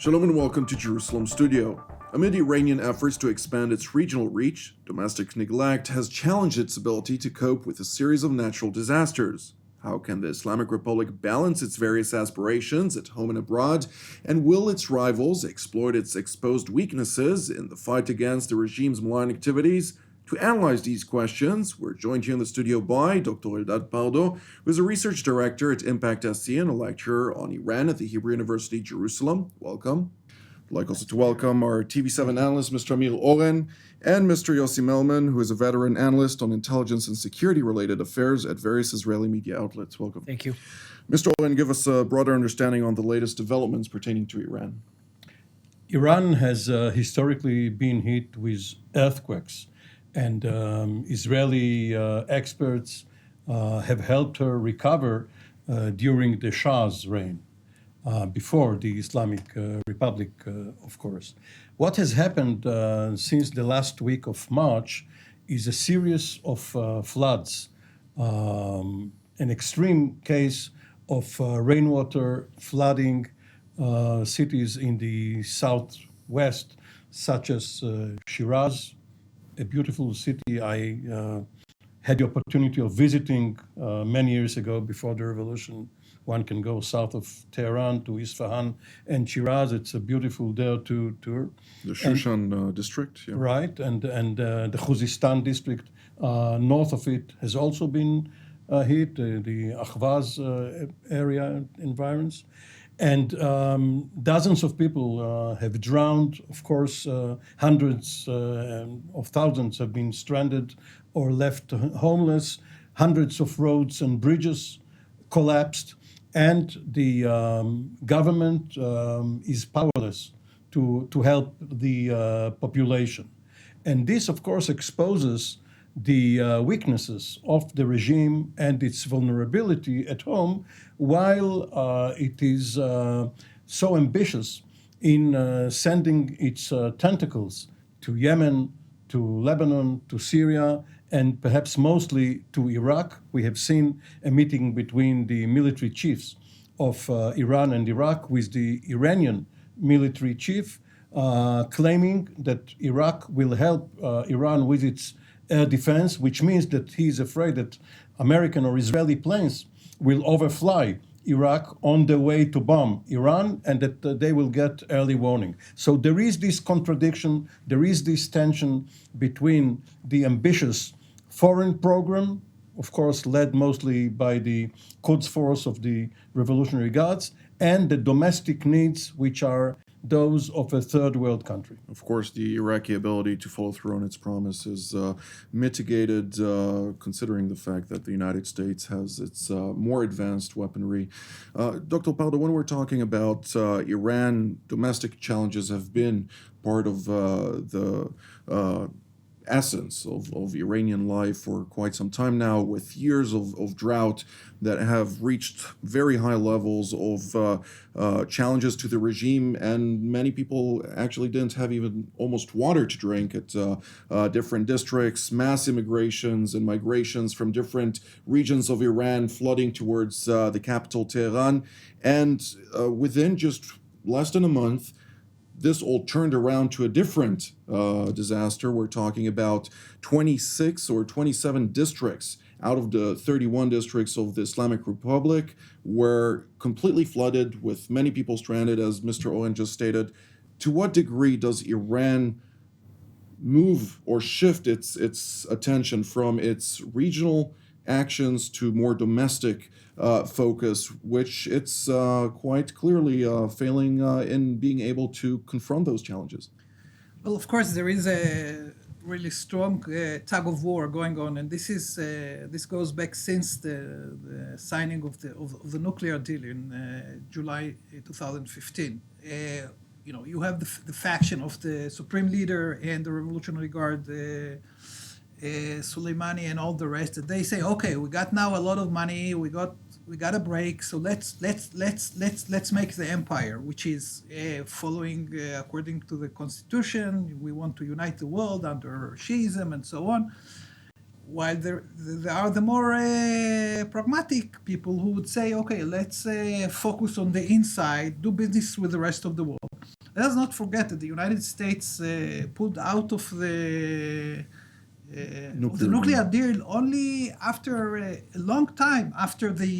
Shalom and welcome to Jerusalem Studio. Amid Iranian efforts to expand its regional reach, domestic neglect has challenged its ability to cope with a series of natural disasters. How can the Islamic Republic balance its various aspirations at home and abroad, and will its rivals exploit its exposed weaknesses in the fight against the regime's malign activities? To analyze these questions, we're joined here in the studio by Dr. Eldad Pardo, who is a research director at Impact SC and a lecturer on Iran at the Hebrew University, Jerusalem. Welcome. I'd like also to welcome our TV7 analyst, Mr. Amir Oren, and Mr. Yossi Melmen, who is a veteran analyst on intelligence and security-related affairs at various Israeli media outlets. Welcome. Thank you. Mr. Oren, give us a broader understanding on the latest developments pertaining to Iran. Iran has historically been hit with earthquakes, and Israeli experts have helped her recover during the Shah's reign, before the Islamic Republic, of course. What has happened since the last week of March is a series of floods, an extreme case of rainwater flooding cities in the southwest, such as Shiraz, a beautiful city I had the opportunity of visiting many years ago before the revolution. One can go south of Tehran to Isfahan and Shiraz. It's a beautiful there to tour. The Shushan district. Yeah. Right, and the Khuzestan district north of it has also been hit, the Ahvaz area environs. And dozens of people have drowned. Of course, hundreds of thousands have been stranded or left homeless. Hundreds of roads and bridges collapsed. And the government is powerless to help the population. And this, of course, exposes the weaknesses of the regime and its vulnerability at home, while it is so ambitious in sending its tentacles to Yemen, to Lebanon, to Syria, and perhaps mostly to Iraq. We have seen a meeting between the military chiefs of Iran and Iraq with the Iranian military chief, claiming that Iraq will help Iran with its air defense, which means that he is afraid that American or Israeli planes will overfly Iraq on the way to bomb Iran, and that they will get early warning. So there is this contradiction, there is this tension between the ambitious foreign program, of course led mostly by the Quds Force of the Revolutionary Guards, and the domestic needs, which are those of a third world country. Of course, the Iraqi ability to follow through on its promises mitigated, considering the fact that the United States has its more advanced weaponry. Dr. Pardo, when we're talking about Iran, domestic challenges have been part of the essence of Iranian life for quite some time now, with years of drought that have reached very high levels of challenges to the regime, and many people actually didn't have even almost water to drink at different districts, mass immigrations and migrations from different regions of Iran flooding towards the capital, Tehran, and within just less than a month, this all turned around to a different disaster. We're talking about 26 or 27 districts out of the 31 districts of the Islamic Republic were completely flooded, with many people stranded, as Mr. Oren just stated. To what degree does Iran move or shift its attention from its regional actions to more domestic focus, which it's quite clearly failing in being able to confront those challenges? Well, of course, there is a really strong tug of war going on, and this goes back since the signing of the nuclear deal in July 2015. You have the faction of the supreme leader and the Revolutionary Guard, Soleimani and all the rest, that they say, okay, we got now a lot of money, we got a break, so let's make the empire, which is following according to the constitution. We want to unite the world under Shiism and so on. While there are the more pragmatic people who would say, okay, let's focus on the inside, do business with the rest of the world. let us not forget that the United States pulled out of the nuclear deal only after a long time after the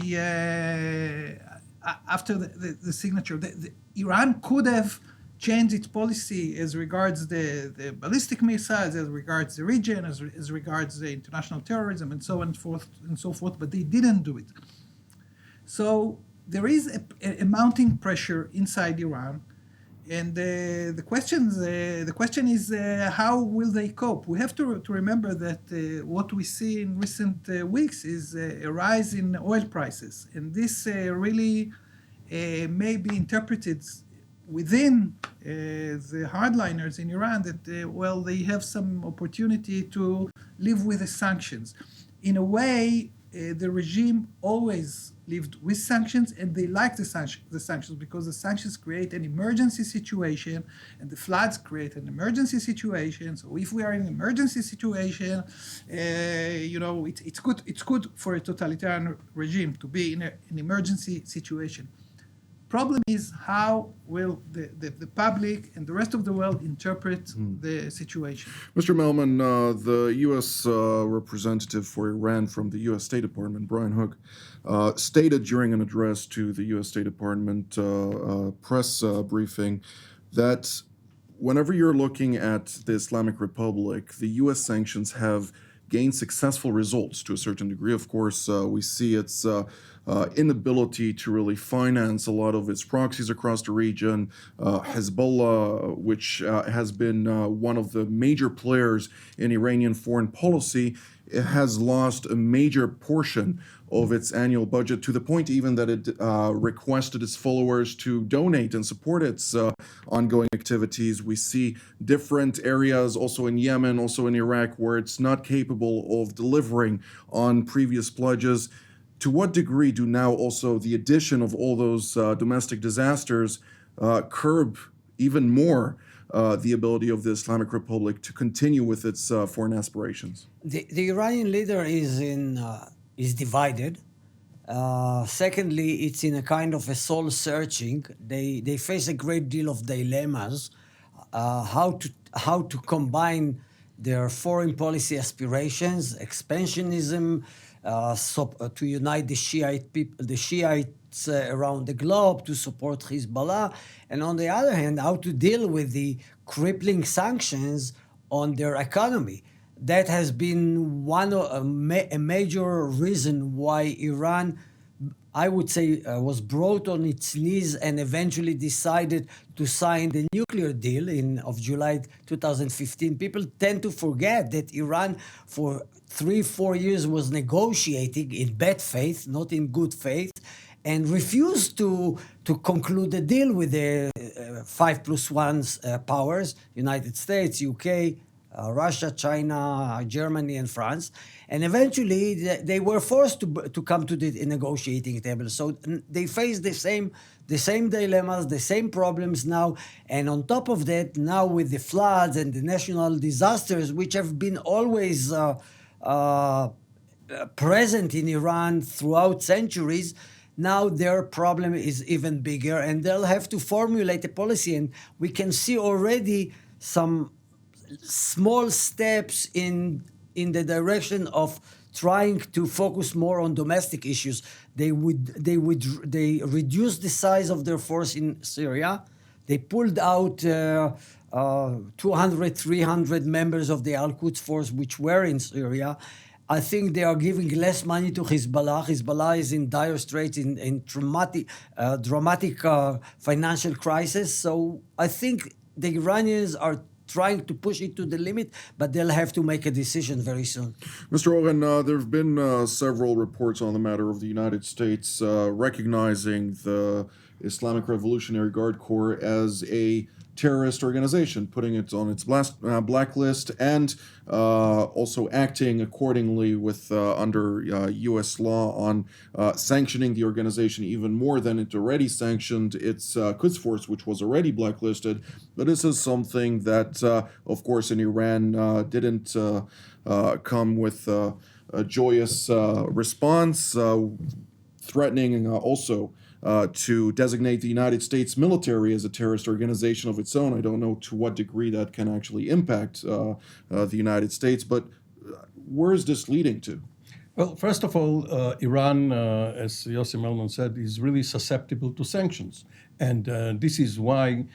signature. Iran could have changed its policy as regards the ballistic missiles, as regards the region, as regards the international terrorism, and so on and so forth, but they didn't do it. So there is a mounting pressure inside Iran, and the question is how will they cope? We have to remember that what we see in recent weeks is a rise in oil prices, and this really may be interpreted within the hardliners in Iran that, they have some opportunity to live with the sanctions. In a way, the regime always lived with sanctions, and they like the sanctions because the sanctions create an emergency situation, and the floods create an emergency situation. So if we are in an emergency situation, it's good for a totalitarian regime to be in an emergency situation. Problem is, how will the public and the rest of the world interpret the situation? Mr. Melmen, the U.S. representative for Iran from the U.S. State Department, Brian Hook, stated during an address to the U.S. State Department press briefing that whenever you're looking at the Islamic Republic, the U.S. sanctions have gained successful results to a certain degree. Of course, we see its inability to really finance a lot of its proxies across the region. Hezbollah, which has been one of the major players in Iranian foreign policy, has lost a major portion of its annual budget, to the point even that it requested its followers to donate and support its ongoing activities. We see different areas also in Yemen, also in Iraq, where it's not capable of delivering on previous pledges. To what degree do now also the addition of all those domestic disasters curb even more the ability of the Islamic Republic to continue with its foreign aspirations? The Iranian leader is divided. Secondly, it's in a kind of a soul searching. They face a great deal of dilemmas, how to combine their foreign policy aspirations, expansionism, to unite the Shiites around the globe, to support Hezbollah, and on the other hand, how to deal with the crippling sanctions on their economy. That has been a major reason why Iran, I would say, was brought on its knees and eventually decided to sign the nuclear deal of July 2015. People tend to forget that Iran for 3-4 years was negotiating in bad faith, not in good faith, and refused to conclude a deal with the 5+1 powers, United States, UK, Russia, China, Germany, and France. And eventually, they were forced to come to the negotiating table. So they face the same dilemmas, the same problems now. And on top of that, now with the floods and the national disasters, which have been always present in Iran throughout centuries, now their problem is even bigger, and they'll have to formulate a policy. And we can see already some small steps in the direction of trying to focus more on domestic issues. They reduced the size of their force in Syria. They pulled out 200, 300 members of the Al-Quds force which were in Syria. I think they are giving less money to Hezbollah. Hezbollah is in dire straits, in dramatic financial crisis. So I think the Iranians are trying to push it to the limit, but they'll have to make a decision very soon. Mr. Oren, there have been several reports on the matter of the United States recognizing the Islamic Revolutionary Guard Corps as a terrorist organization, putting it on its blacklist, and also acting accordingly with under U.S. law on sanctioning the organization even more than it already sanctioned its Quds Force, which was already blacklisted. But this is something that, of course, in Iran didn't come with a joyous response, threatening also to designate the United States military as a terrorist organization of its own. I don't know to what degree that can actually impact the United States, but where is this leading to? Well, first of all, Iran, as Yossi Melmen said, is really susceptible to sanctions. And this is why,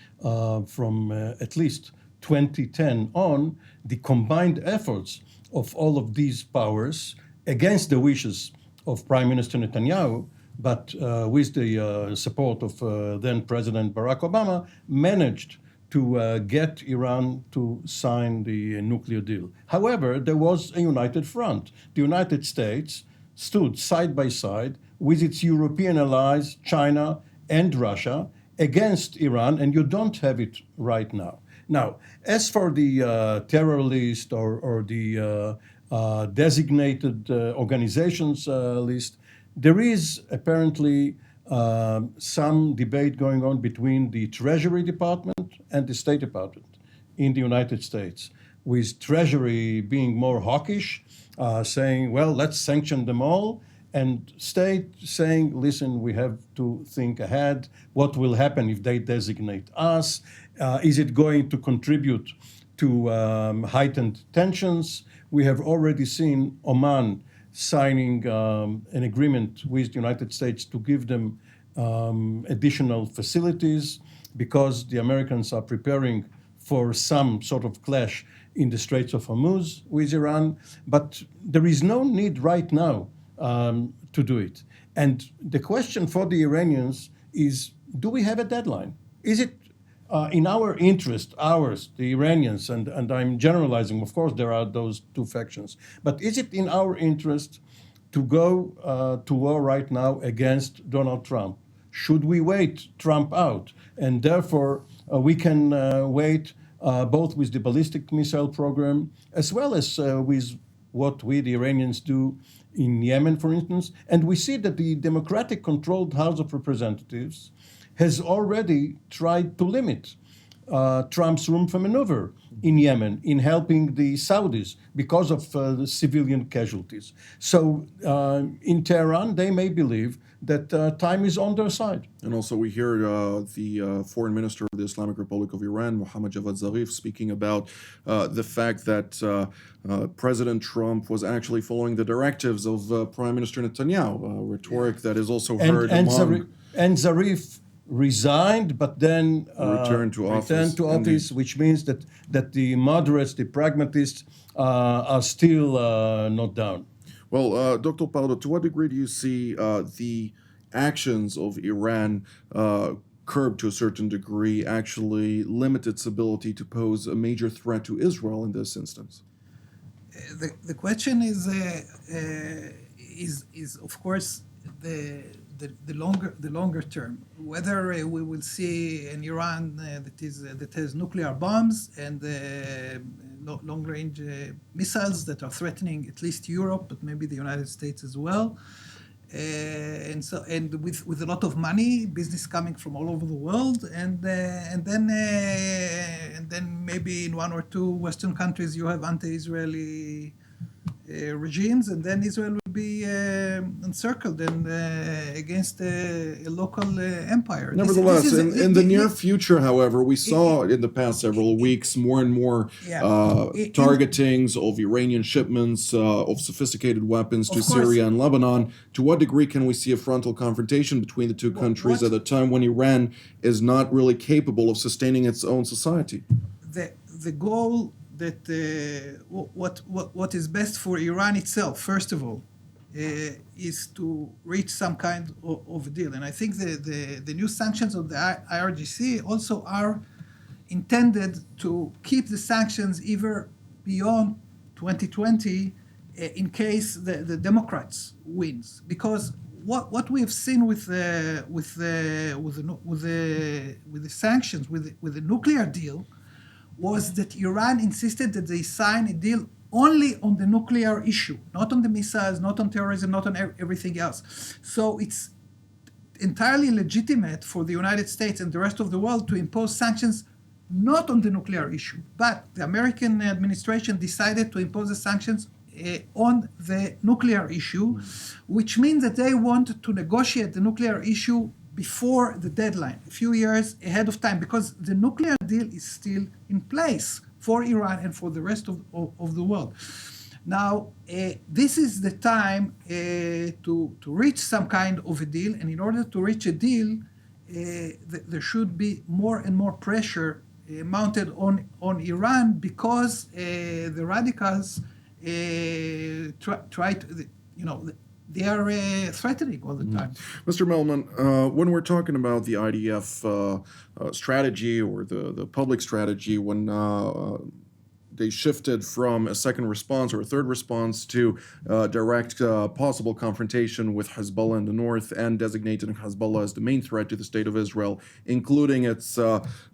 from at least 2010 on, the combined efforts of all of these powers against the wishes of Prime Minister Netanyahu, but with the support of then President Barack Obama, managed to get Iran to sign the nuclear deal. However, there was a united front. The United States stood side by side with its European allies, China and Russia, against Iran, and you don't have it right now. Now, as for the terror list or the designated organizations list, there is apparently some debate going on between the Treasury Department and the State Department in the United States, with Treasury being more hawkish, saying, well, let's sanction them all, and State saying, listen, we have to think ahead. What will happen if they designate us? Is it going to contribute to heightened tensions? We have already seen Oman signing an agreement with the United States to give them additional facilities because the Americans are preparing for some sort of clash in the Straits of Hormuz with Iran. But there is no need right now to do it. And the question for the Iranians is, do we have a deadline? Is it in our interest, ours, the Iranians, and I'm generalizing, of course, there are those two factions, but is it in our interest to go to war right now against Donald Trump? Should we wait Trump out? And therefore, we can wait both with the ballistic missile program, as well as with what we, the Iranians, do in Yemen, for instance. And we see that the democratic-controlled House of Representatives has already tried to limit Trump's room for maneuver in Yemen, in helping the Saudis because of the civilian casualties. So in Tehran, they may believe that time is on their side. And also we hear the foreign minister of the Islamic Republic of Iran, Mohammad Javad Zarif, speaking about the fact that President Trump was actually following the directives of Prime Minister Netanyahu, rhetoric that is also heard among... And Zarif resigned, but then returned to office, which means that the moderates, the pragmatists, are still not down. Well, Dr. Pardo, to what degree do you see the actions of Iran curbed to a certain degree actually limit its ability to pose a major threat to Israel in this instance? The question is of course the longer term, whether we will see an Iran that has nuclear bombs and long-range missiles that are threatening at least Europe, but maybe the United States as well, and with a lot of money, business coming from all over the world, and then maybe in one or two Western countries you have anti-Israeli regimes, and then Israel will be encircled and against a local empire. Nevertheless, in the near future, however, we saw in the past several weeks more and more targetings of Iranian shipments of sophisticated weapons to Syria and Lebanon. To what degree can we see a frontal confrontation between the two countries at a time when Iran is not really capable of sustaining its own society? The goal that what is best for Iran itself, first of all, is to reach some kind of deal. And I think the new sanctions of the IRGC also are intended to keep the sanctions even beyond 2020 in case the Democrats wins. Because what we have seen with the sanctions, with the nuclear deal, was that Iran insisted that they sign a deal only on the nuclear issue, not on the missiles, not on terrorism, not on everything else. So it's entirely legitimate for the United States and the rest of the world to impose sanctions not on the nuclear issue. But the American administration decided to impose the sanctions on the nuclear issue, which means that they want to negotiate the nuclear issue before the deadline, a few years ahead of time, because the nuclear deal is still in place for Iran and for the rest of the world. Now, this is the time to reach some kind of a deal, and in order to reach a deal, there should be more and more pressure mounted on Iran, because the radicals try to, they are threatening all the time. Mr. Melmen, when we're talking about the IDF strategy or the public strategy, when they shifted from a second response or a third response to direct possible confrontation with Hezbollah in the north and designating Hezbollah as the main threat to the state of Israel, including its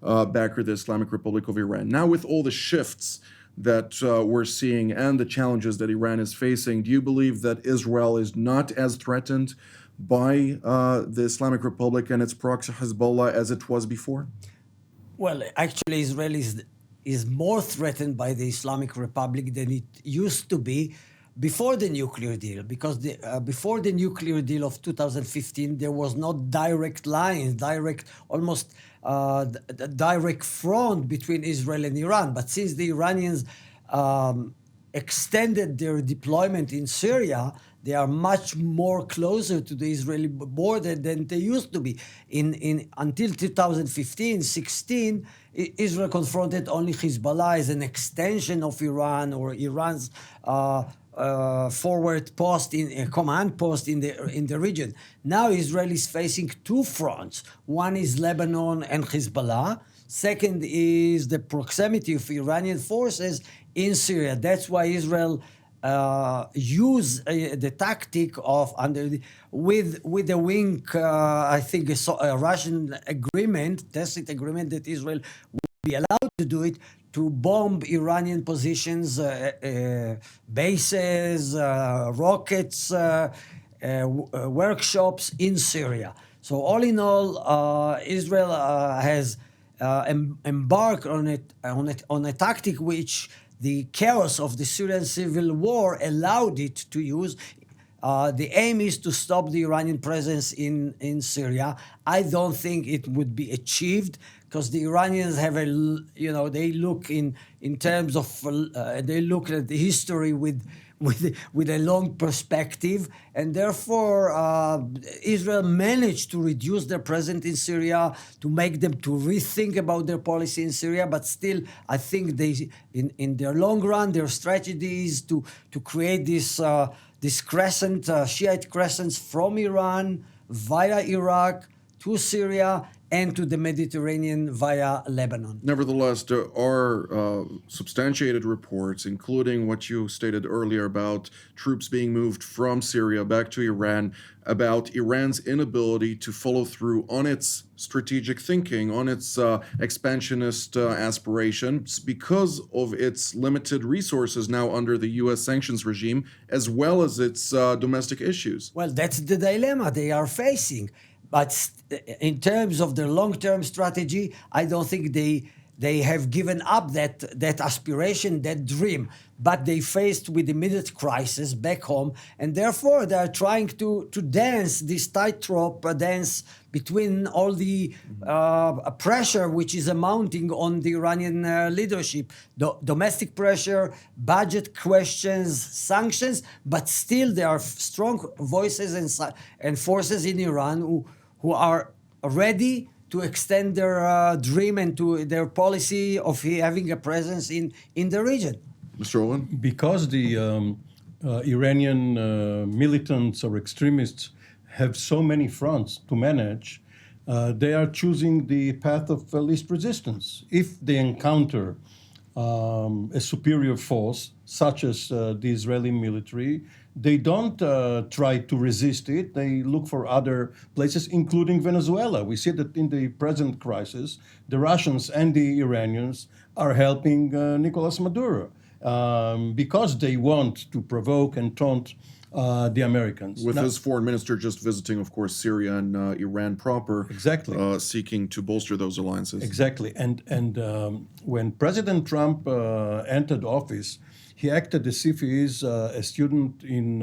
backer, the Islamic Republic of Iran. Now, with all the shifts that we're seeing and the challenges that Iran is facing, do you believe that Israel is not as threatened by the Islamic Republic and its proxy Hezbollah as it was before? Well, actually, Israel is more threatened by the Islamic Republic than it used to be before the nuclear deal, because before the nuclear deal of 2015, there was not direct lines, almost direct front between Israel and Iran. But since the Iranians extended their deployment in Syria, they are much more closer to the Israeli border than they used to be. Until 2015-16, Israel confronted only Hezbollah as an extension of Iran, or Iran's forward post, command post in the region. Now Israel is facing two fronts. One is Lebanon and Hezbollah. Second is the proximity of Iranian forces in Syria. That's why Israel use the tactic of with the wink, I think a Russian agreement, tacit agreement, that Israel would be allowed to do it, to bomb Iranian positions, bases, rockets, workshops in Syria. So all in all, Israel has embarked on a tactic which the chaos of the Syrian civil war allowed it to use. The aim is to stop the Iranian presence in Syria. I don't think it would be achieved, because the Iranians have they look in terms of, they look at the history with a long perspective, and therefore Israel managed to reduce their presence in Syria, to make them to rethink about their policy in Syria. But still, I think in their long run, their strategy is to create this crescent, Shiite crescents from Iran via Iraq to Syria and to the Mediterranean via Lebanon. Nevertheless, there are substantiated reports, including what you stated earlier about troops being moved from Syria back to Iran, about Iran's inability to follow through on its strategic thinking, on its expansionist aspirations, because of its limited resources now under the U.S. sanctions regime, as well as its domestic issues. Well, that's the dilemma they are facing. But in terms of their long-term strategy, I don't think they have given up that aspiration, that dream. But they faced with immediate crisis back home, and therefore they are trying to dance this tightrope dance between all the pressure which is mounting on the Iranian leadership, domestic pressure, budget questions, sanctions. But still, there are strong voices and forces in Iran who are ready to extend their dream and to their policy of having a presence in the region. Mr. Oren? Because the Iranian militants or extremists have so many fronts to manage, they are choosing the path of least resistance. If they encounter a superior force, such as the Israeli military, they don't try to resist it. They look for other places, including Venezuela. We see that in the present crisis, the Russians and the Iranians are helping Nicolas Maduro because they want to provoke and taunt the Americans. With his foreign minister just visiting, of course, Syria and Iran proper, exactly, seeking to bolster those alliances. Exactly. And when President Trump entered office, he acted as if he is a student in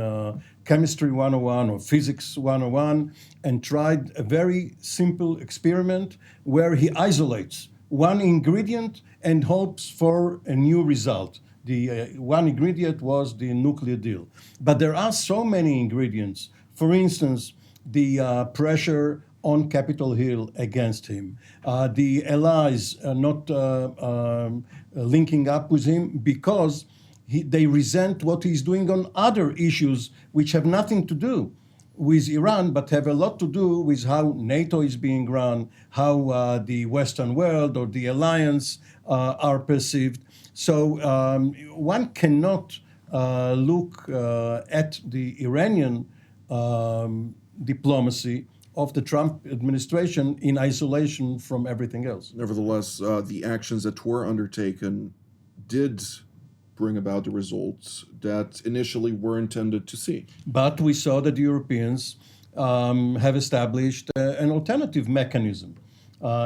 chemistry 101 or physics 101 and tried a very simple experiment where he isolates one ingredient and hopes for a new result. The one ingredient was the nuclear deal. But there are so many ingredients. For instance, the pressure on Capitol Hill against him, the allies not linking up with him because they resent what he's doing on other issues which have nothing to do with Iran, but have a lot to do with how NATO is being run, how the Western world or the alliance are perceived. So one cannot look at the Iranian diplomacy of the Trump administration in isolation from everything else. Nevertheless, the actions that were undertaken did bring about the results that initially were intended to see. But we saw that the Europeans have established an alternative mechanism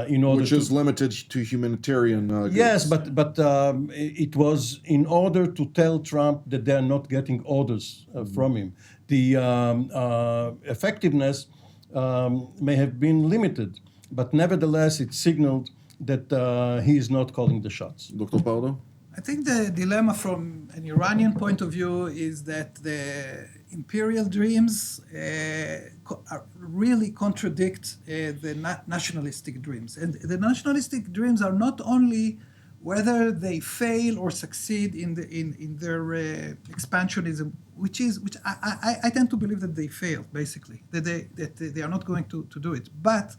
in order Which is limited to humanitarian goods. Yes, but it was in order to tell Trump that they're not getting orders from him. The effectiveness may have been limited, but nevertheless it signaled that he is not calling the shots. Dr. Pardo? I think the dilemma from an Iranian point of view is that the imperial dreams really contradict the nationalistic dreams. And the nationalistic dreams are not only whether they fail or succeed in their expansionism, which I tend to believe that they failed, basically, that they are not going to do it. But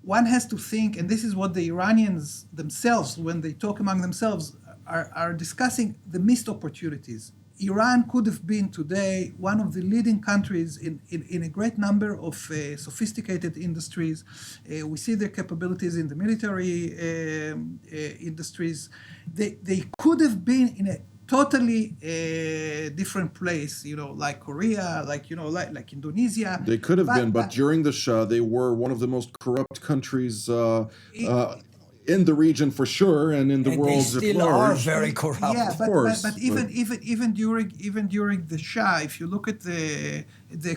one has to think, and this is what the Iranians themselves, when they talk among themselves, are discussing the missed opportunities. Iran could have been today one of the leading countries in a great number of sophisticated industries. We see their capabilities in the military industries. They could have been in a totally different place, like Korea, like Indonesia. They could have been, but during the Shah, they were one of the most corrupt countries in the region for sure, and in the world they still at large. are very corrupt. Yeah, course, but even during the Shah, if you look at the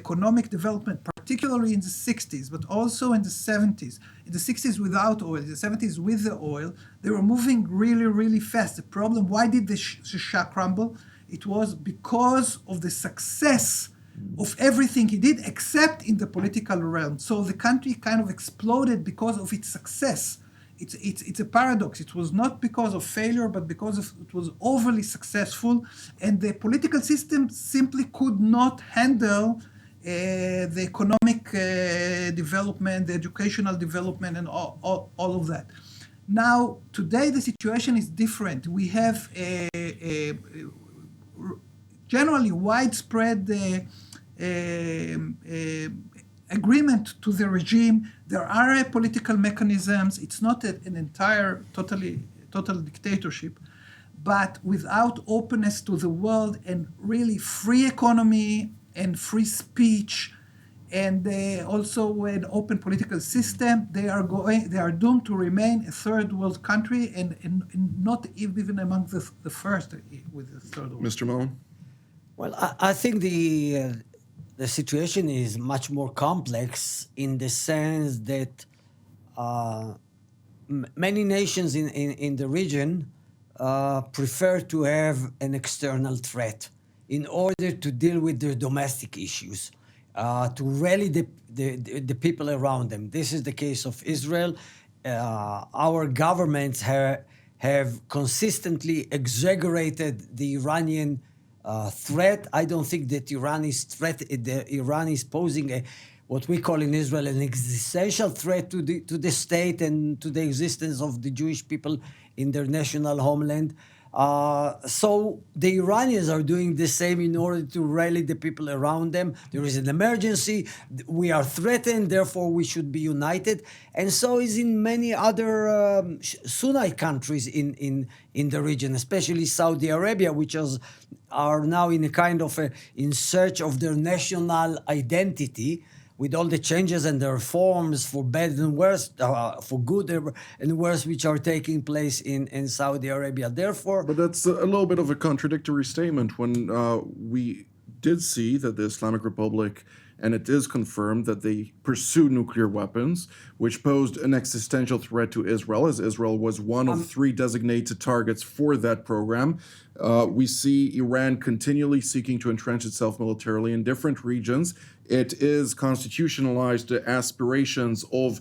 economic development, particularly in the 60s, but also in the 70s, in the 60s without oil, in the 70s with the oil, they were moving really, really fast. The problem, why did the Shah crumble? It was because of the success of everything he did, except in the political realm. So the country kind of exploded because of its success. It's a paradox. It was not because of failure, but because it was overly successful, and the political system simply could not handle the economic development, the educational development, and all of that. Now, today the situation is different. We have a generally widespread agreement to the regime. There are political mechanisms. It's not an entire total dictatorship, but without openness to the world and really free economy and free speech, and also an open political system, they are doomed to remain a third world country and not even among the first with the third world. Mr. Melmen? Well, I think the situation is much more complex in the sense that many nations in the region prefer to have an external threat in order to deal with their domestic issues, to rally the people around them. This is the case of Israel. Our governments have consistently exaggerated the Iranian threat. I don't think that Iran is posing what we call in Israel an existential threat to the state and to the existence of the Jewish people in their national homeland. So the Iranians are doing the same in order to rally the people around them. There is an emergency. We are threatened, therefore we should be united. And so is in many other Sunnite countries in the region, especially Saudi Arabia, which are now in a kind of in search of their national identity. with all the changes and the reforms for bad and worse, for good and worse, which are taking place in Saudi Arabia. Therefore, But that's a little bit of a contradictory statement when we did see that the Islamic Republic, and it is confirmed that they pursue nuclear weapons, which posed an existential threat to Israel, as Israel was one of three designated targets for that program. We see Iran continually seeking to entrench itself militarily in different regions. It is constitutionalized the aspirations of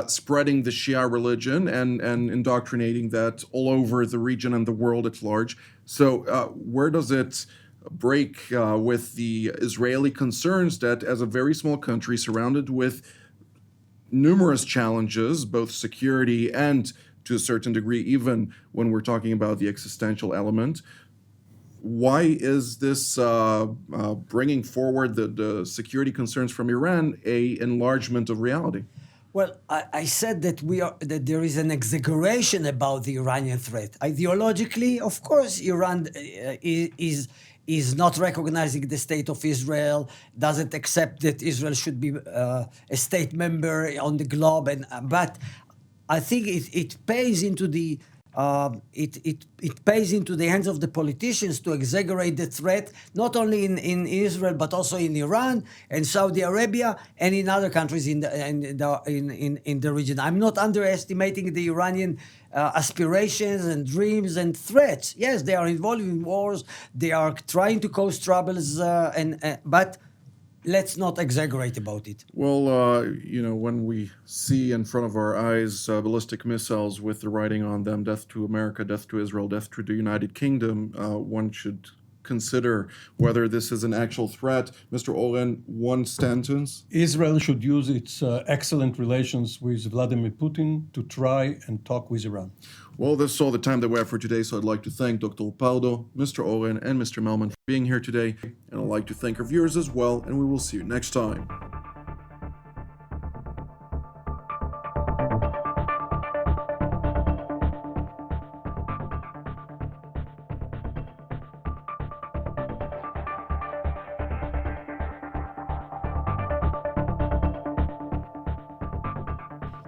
spreading the Shia religion and indoctrinating that all over the region and the world at large. So where does it break with the Israeli concerns that as a very small country surrounded with numerous challenges, both security and to a certain degree, even when we're talking about the existential element, why is this bringing forward the security concerns from Iran a enlargement of reality? well, I said that that there is an exaggeration about the Iranian threat. Ideologically, of course, Iran is not recognizing the state of Israel, doesn't accept that Israel should be a state member on the globe, but I think it pays into the it pays into the hands of the politicians to exaggerate the threat, not only in Israel but also in Iran and Saudi Arabia and in other countries in the region. I'm not underestimating the Iranian aspirations and dreams and threats. Yes, they are involved in wars. They are trying to cause troubles, but let's not exaggerate about it. Well, when we see in front of our eyes ballistic missiles with the writing on them, death to America, death to Israel, death to the United Kingdom, one should consider whether this is an actual threat. Mr. Oren, one sentence. Israel should use its excellent relations with Vladimir Putin to try and talk with Iran. Well, this is all the time that we have for today, so I'd like to thank Dr. Pardo, Mr. Oren, and Mr. Melmen for being here today. And I'd like to thank our viewers as well, and we will see you next time.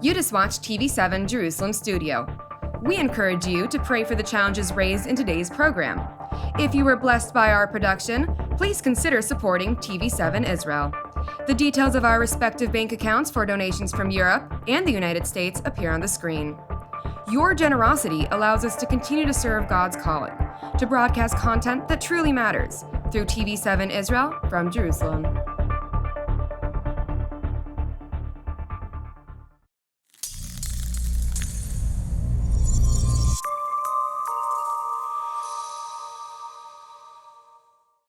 You just watched TV7 Jerusalem Studio. We encourage you to pray for the challenges raised in today's program. If you were blessed by our production, please consider supporting TV7 Israel. The details of our respective bank accounts for donations from Europe and the United States appear on the screen. Your generosity allows us to continue to serve God's calling, to broadcast content that truly matters through TV7 Israel from Jerusalem.